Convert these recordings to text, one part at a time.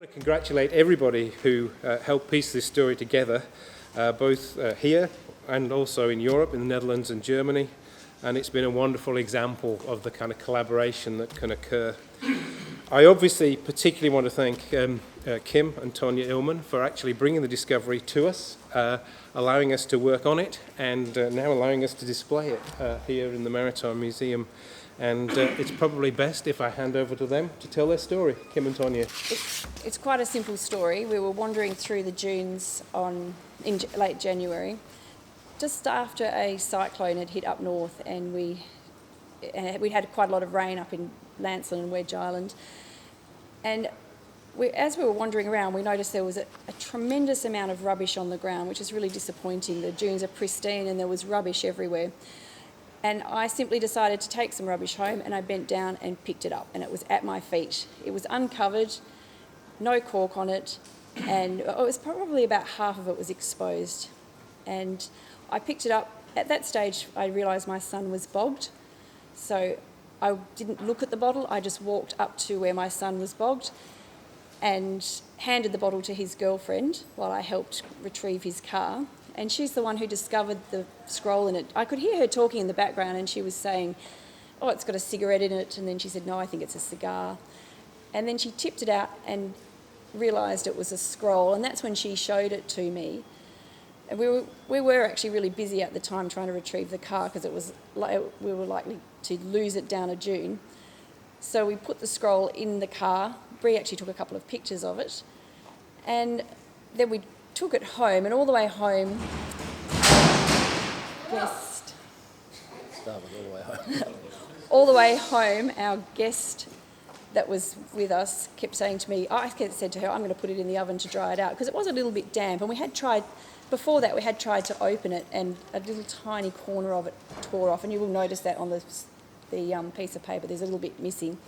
I want to congratulate everybody who helped piece this story together, both here and also in Europe, in the Netherlands and Germany. And it's been a wonderful example of the kind of collaboration that can occur. I obviously particularly want to thank Kim and Tonya Illman for actually bringing the discovery to us, allowing us to work on it, and now allowing us to display it here in the Maritime Museum. And it's probably best if I hand over to them to tell their story. Kim and Tonya. It's quite a simple story. We were wandering through the dunes in late January, just after a cyclone had hit up north, and we had quite a lot of rain up in Lancelin and Wedge Island. And as we were wandering around, we noticed there was a tremendous amount of rubbish on the ground, which is really disappointing. The dunes are pristine and there was rubbish everywhere. And I simply decided to take some rubbish home, and I bent down and picked it up, and it was at my feet. It was uncovered, no cork on it, and it was probably about half of it was exposed. And I picked it up. At that stage, I realised my son was bogged, so I didn't look at the bottle. I just walked up to where my son was bogged and handed the bottle to his girlfriend while I helped retrieve his car. And she's the one who discovered the scroll in it. I could hear her talking in the background, and she was saying, "Oh, it's got a cigarette in it." And then she said, "No, I think it's a cigar." And then she tipped it out and realised it was a scroll, and that's when she showed it to me. And we were actually really busy at the time trying to retrieve the car because we were likely to lose it down a dune. So we put the scroll in the car. Bree actually took a couple of pictures of it, and then we took it home, and all the way home, all the way home, our guest that was with us kept saying to me, I said to her, "I'm going to put it in the oven to dry it out," because it was a little bit damp, and we had tried to open it, and a little tiny corner of it tore off, and you will notice that on the piece of paper, there's a little bit missing.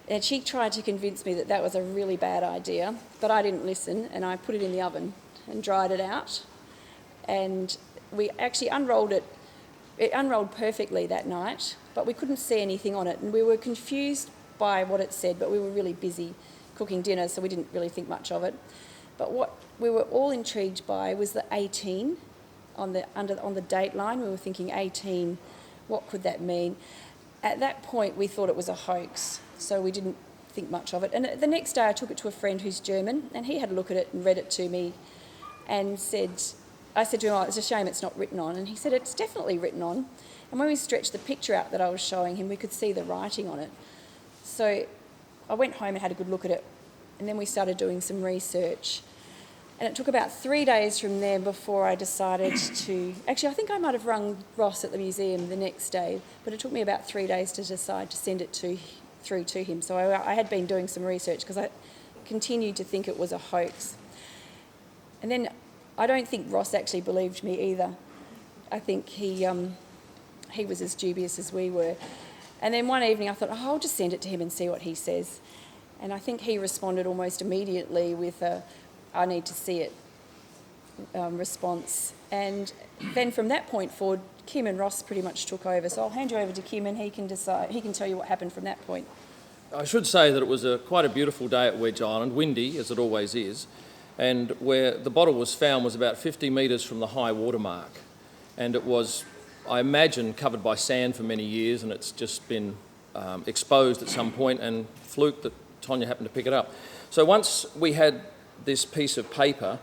And she tried to convince me that that was a really bad idea, but I didn't listen, and I put it in the oven and dried it out. And we actually unrolled it. It unrolled perfectly that night, but we couldn't see anything on it. And we were confused by what it said, but we were really busy cooking dinner, so we didn't really think much of it. But what we were all intrigued by was the 18 on the date line. We were thinking 18, what could that mean? At that point, we thought it was a hoax, so we didn't think much of it. And the next day, I took it to a friend who's German, and he had a look at it and read it to me and I said to him, "Oh, it's a shame it's not written on." And he said, "It's definitely written on." And when we stretched the picture out that I was showing him, we could see the writing on it. So I went home and had a good look at it, and then we started doing some research. And it took about 3 days from there before I decided to... Actually, I think I might have rung Ross at the museum the next day, but it took me about 3 days to decide to send it through to him. So I had been doing some research because I continued to think it was a hoax. And then I don't think Ross actually believed me either. I think he was as dubious as we were. And then one evening I thought, I'll just send it to him and see what he says. And I think he responded almost immediately with a "I need to see it" response. And then from that point forward, Kim and Ross pretty much took over. So I'll hand you over to Kim, and he can tell you what happened from that point. I should say that it was quite a beautiful day at Wedge Island, windy as it always is, and where the bottle was found was about 50 metres from the high water mark. And it was, I imagine, covered by sand for many years, and it's just been exposed at some point, and fluke that Tonya happened to pick it up. So once we had this piece of paper,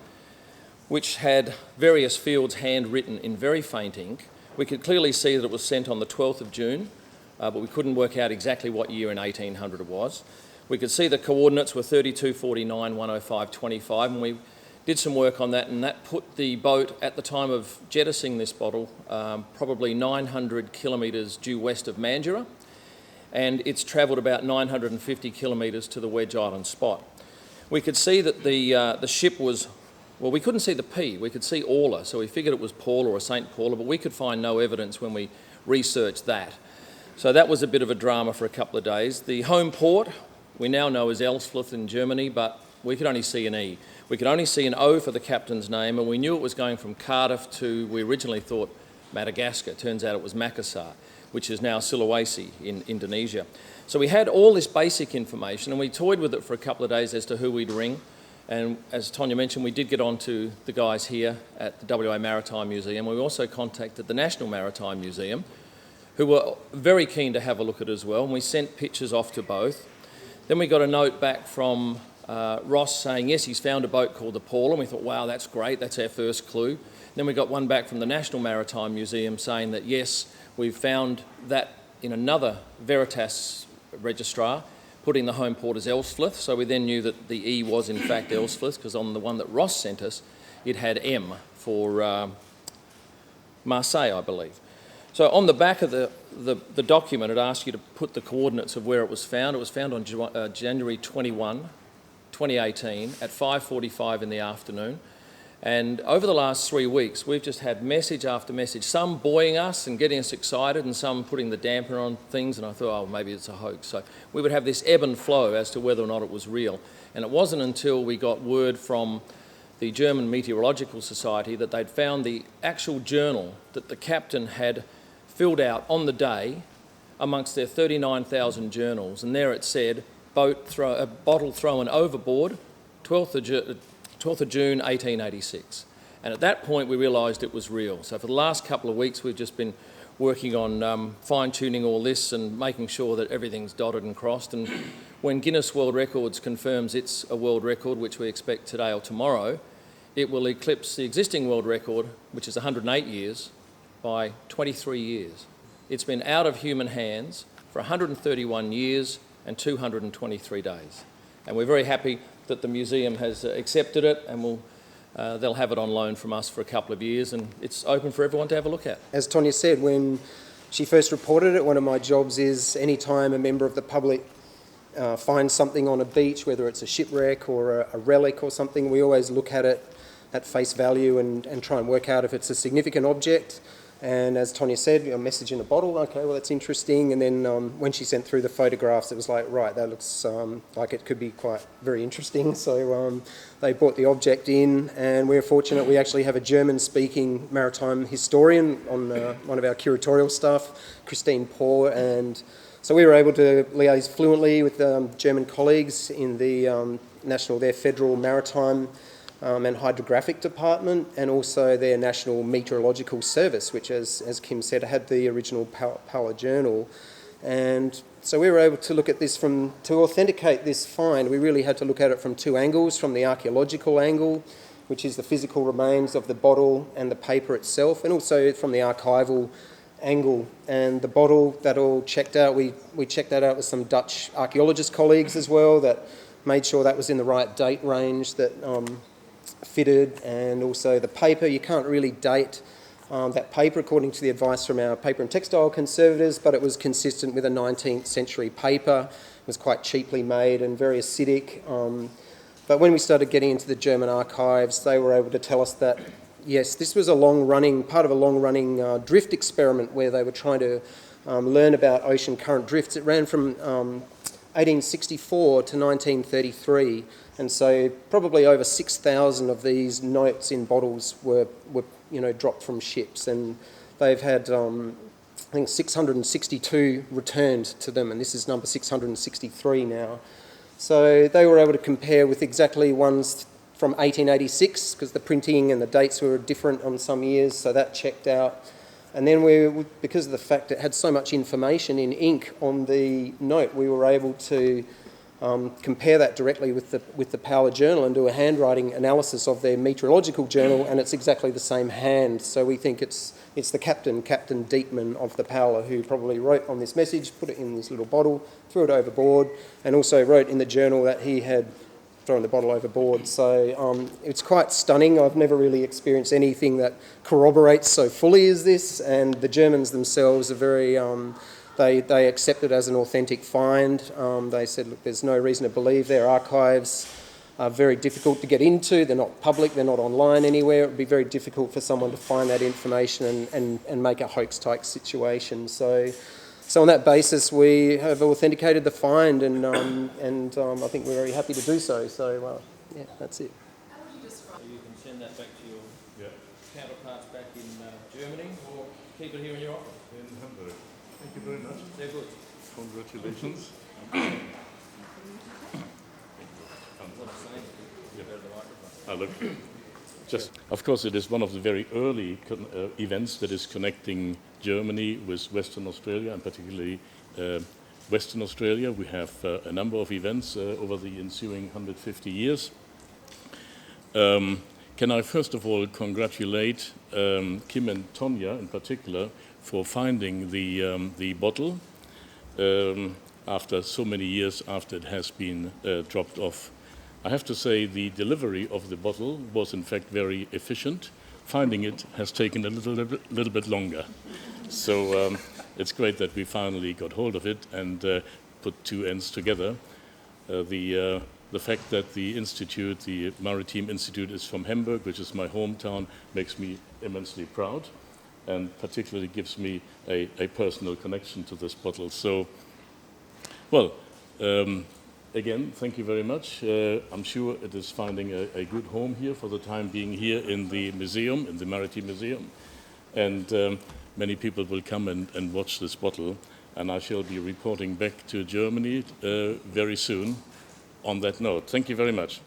which had various fields handwritten in very faint ink, we could clearly see that it was sent on the 12th of June, but we couldn't work out exactly what year in 1800 it was. We could see the coordinates were 3249, 105, 25, and we did some work on that, and that put the boat at the time of jettisoning this bottle probably 900 kilometres due west of Mandurah, and it's travelled about 950 kilometres to the Wedge Island spot. We could see that the ship was, well, we couldn't see the P, we could see Orla, so we figured it was Paula or St. Paula, but we could find no evidence when we researched that. So that was a bit of a drama for a couple of days. The home port, we now know is Elsleth in Germany, but we could only see an E. We could only see an O for the captain's name, and we knew it was going from Cardiff to, we originally thought, Madagascar. Turns out it was Makassar. which is now Sulawesi in Indonesia. So we had all this basic information, and we toyed with it for a couple of days as to who we'd ring. And as Tonya mentioned, we did get on to the guys here at the WA Maritime Museum. We also contacted the National Maritime Museum, who were very keen to have a look at it as well, and we sent pictures off to both. Then we got a note back from Ross saying, yes, he's found a boat called the Paula, and we thought, wow, that's great, that's our first clue. Then we got one back from the National Maritime Museum saying that, yes, we've found that in another Veritas registrar, putting the home port as Ealhsfleth, so we then knew that the E was in fact Ealhsfleth, because on the one that Ross sent us, it had M for Marseille, I believe. So on the back of the document, it asked you to put the coordinates of where it was found. It was found on January 21, 2018 at 5:45 in the afternoon. And over the last 3 weeks, we've just had message after message, some buoying us and getting us excited and some putting the dampener on things, and I thought, oh, maybe it's a hoax. So we would have this ebb and flow as to whether or not it was real. And it wasn't until we got word from the German Meteorological Society that they'd found the actual journal that the captain had filled out on the day amongst their 39,000 journals. And there it said, bottle thrown overboard, 12th of June 1886. And at that point we realised it was real. So for the last couple of weeks we've just been working on fine-tuning all this and making sure that everything's dotted and crossed. And when Guinness World Records confirms it's a world record, which we expect today or tomorrow, it will eclipse the existing world record, which is 108 years, by 23 years. It's been out of human hands for 131 years and 223 days. And we're very happy that the museum has accepted it, and they'll have it on loan from us for a couple of years, and it's open for everyone to have a look at. As Tonya said, when she first reported it, one of my jobs is any time a member of the public finds something on a beach, whether it's a shipwreck or a relic or something, we always look at it at face value and try and work out if it's a significant object. And as Tonya said, a message in a bottle, okay, well, that's interesting. And then when she sent through the photographs, it was like, right, that looks like it could be quite very interesting. So they brought the object in, and we're fortunate we actually have a German-speaking maritime historian on one of our curatorial staff, Christine Pohr, and so we were able to liaise fluently with German colleagues in the their Federal Maritime and Hydrographic Department, and also their National Meteorological Service, which, as Kim said, had the original Paula Journal. And so we were able to look at this to authenticate this find, we really had to look at it from two angles, from the archaeological angle, which is the physical remains of the bottle and the paper itself, and also from the archival angle. And the bottle, that all checked out. We checked that out with some Dutch archaeologist colleagues as well, that made sure that was in the right date range that fitted. And also the paper, you can't really date that paper according to the advice from our paper and textile conservators, but it was consistent with a 19th century paper. It was quite cheaply made and very acidic. But when we started getting into the German archives, they were able to tell us that, yes, this was part of a long-running drift experiment where they were trying to learn about ocean current drifts. It ran from 1864 to 1933, and so probably over 6,000 of these notes in bottles were dropped from ships, and they've had I think 662 returned to them, and this is number 663 now. So they were able to compare with exactly ones from 1886, because the printing and the dates were different on some years, so that checked out. And then because of the fact it had so much information in ink on the note, we were able to compare that directly with the Paula Journal and do a handwriting analysis of their meteorological journal, and it's exactly the same hand. So we think it's the Captain Diekman of the Paula, who probably wrote on this message, put it in this little bottle, threw it overboard, and also wrote in the journal that he had thrown the bottle overboard. So it's quite stunning. I've never really experienced anything that corroborates so fully as this, and the Germans themselves are very... They accept it as an authentic find. They said, look, there's no reason to believe their archives are very difficult to get into. They're not public, they're not online anywhere. It would be very difficult for someone to find that information and make a hoax-type situation. So on that basis, we have authenticated the find, and I think we're very happy to do so. So, yeah, that's it. How would you describe? You can send that back to your counterparts back in Germany, or keep it here in your office? In Hamburg. Thank you very much. They're good. Congratulations. Look, just, of course, it is one of the very early events that is connecting Germany with Western Australia, and particularly Western Australia. We have a number of events over the ensuing 150 years. Can I first of all congratulate Kim and Tonya in particular for finding the bottle after so many years after it has been dropped off. I have to say the delivery of the bottle was in fact very efficient. Finding it has taken a little bit longer. So it's great that we finally got hold of it and put two ends together. The fact that the institute, the Maritime Institute, is from Hamburg, which is my hometown, makes me immensely proud, and particularly gives me a personal connection to this bottle. So, well, again, thank you very much. I'm sure it is finding a good home here for the time being here in the museum, in the Maritime Museum. And many people will come and watch this bottle. And I shall be reporting back to Germany very soon on that note. Thank you very much.